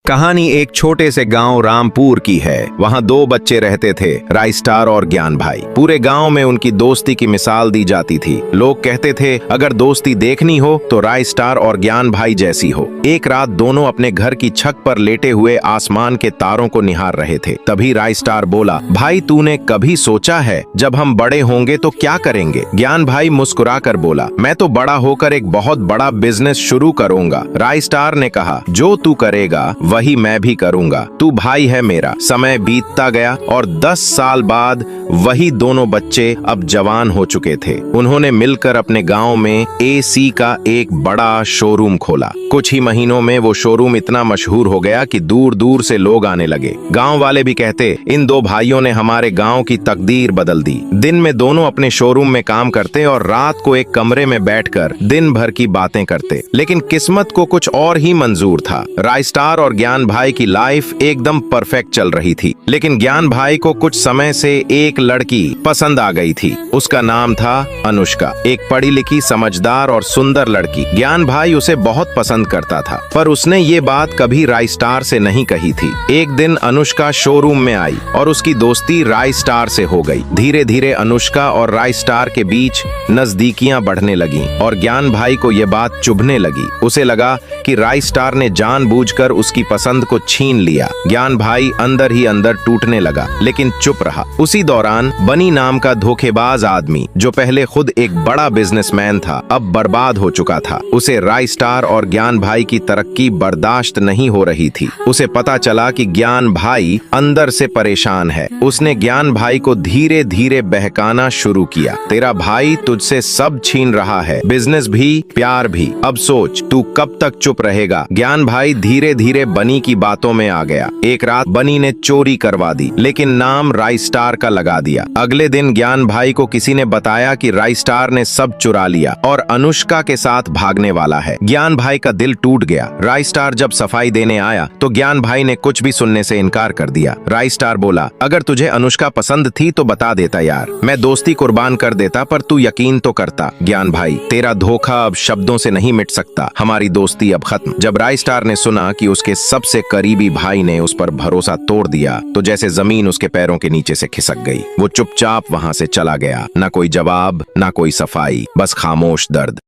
कहानी एक छोटे से गांव रामपुर की है। वहां दो बच्चे रहते थे, राइस्टार और ज्ञान भाई। पूरे गांव में उनकी दोस्ती की मिसाल दी जाती थी। लोग कहते थे अगर दोस्ती देखनी हो तो राइस्टार और ज्ञान भाई जैसी हो। एक रात दोनों अपने घर की छत पर लेटे हुए आसमान के तारों को निहार रहे थे। तभी राइस्टार बोला, भाई तूने कभी सोचा है जब हम बड़े होंगे तो क्या करेंगे? ज्ञान भाई मुस्कुरा कर बोला, मैं तो बड़ा होकर एक बहुत बड़ा बिजनेस शुरू करूंगा। राइस्टार ने कहा, जो तू करेगा वही मैं भी करूंगा, तू भाई है मेरा। समय बीतता गया और 10 साल बाद वही दोनों बच्चे अब जवान हो चुके थे। उन्होंने मिलकर अपने गांव में एसी का एक बड़ा शोरूम खोला। कुछ ही महीनों में वो शोरूम इतना मशहूर हो गया कि दूर दूर से लोग आने लगे। गांव वाले भी कहते, इन दो भाइयों ने हमारे गांव की तकदीर बदल दी। दिन में दोनों अपने शोरूम में काम करते और रात को एक कमरे में बैठकर दिन भर की बातें करते। लेकिन किस्मत को कुछ और ही मंजूर था। राइस्टार और ज्ञान भाई की लाइफ एकदम परफेक्ट चल रही थी, लेकिन ज्ञान भाई को कुछ समय से एक लड़की पसंद आ गई थी। उसका नाम था अनुष्का, एक पढ़ी लिखी, समझदार और सुंदर लड़की। ज्ञान भाई उसे बहुत पसंद करता था, पर उसने ये बात कभी राइस्टार से नहीं कही थी। एक दिन अनुष्का शोरूम में आई और उसकी दोस्ती राइस्टार से हो गई। धीरे धीरे अनुष्का और राइस्टार के बीच नजदीकियां बढ़ने लगी और ज्ञान भाई को ये बात चुभने लगी। उसे लगा कि राइस्टार ने जानबूझकर उसकी पसंद को छीन लिया। ज्ञान भाई अंदर ही अंदर टूटने लगा, लेकिन चुप रहा। उसी दौरान बनी नाम का धोखेबाज आदमी, जो पहले खुद एक बड़ा बिजनेसमैन था, अब बर्बाद हो चुका था। उसे राइस्टार और ज्ञान भाई की तरक्की बर्दाश्त नहीं हो रही थी। उसे पता चला कि ज्ञान भाई अंदर से परेशान है। उसने ज्ञान भाई को धीरे धीरे बहकाना शुरू किया। तेरा भाई तुझसे सब छीन रहा है, बिजनेस भी, प्यार भी। अब सोच तू कब तक चुप रहेगा? ज्ञान भाई धीरे धीरे बनी की बातों में आ गया। एक रात बनी ने चोरी करवा दी, लेकिन नाम राइस्टार का लगा दिया। अगले दिन ज्ञान भाई को किसी ने बताया कि राइस्टार ने सब चुरा लिया और अनुष्का के साथ भागने वाला है। ज्ञान भाई का दिल टूट गया। राइस्टार जब सफाई देने आया तो ज्ञान भाई ने कुछ भी सुनने से इनकार कर दिया। राइस्टार बोला, अगर तुझे अनुष्का पसंद थी तो बता देता यार, मैं दोस्ती कुर्बान कर देता, पर तू यकीन तो करता। ज्ञान भाई, तेरा धोखा अब शब्दों से नहीं मिट सकता, हमारी दोस्ती अब खत्म। जब राइस्टार ने सुना कि उसके सबसे करीबी भाई ने उस पर भरोसा तोड़ दिया तो जैसे जमीन उसके पैरों के नीचे से खिसक गई। वो चुपचाप वहां से चला गया। ना कोई जवाब, ना कोई सफाई, बस खामोश दर्द।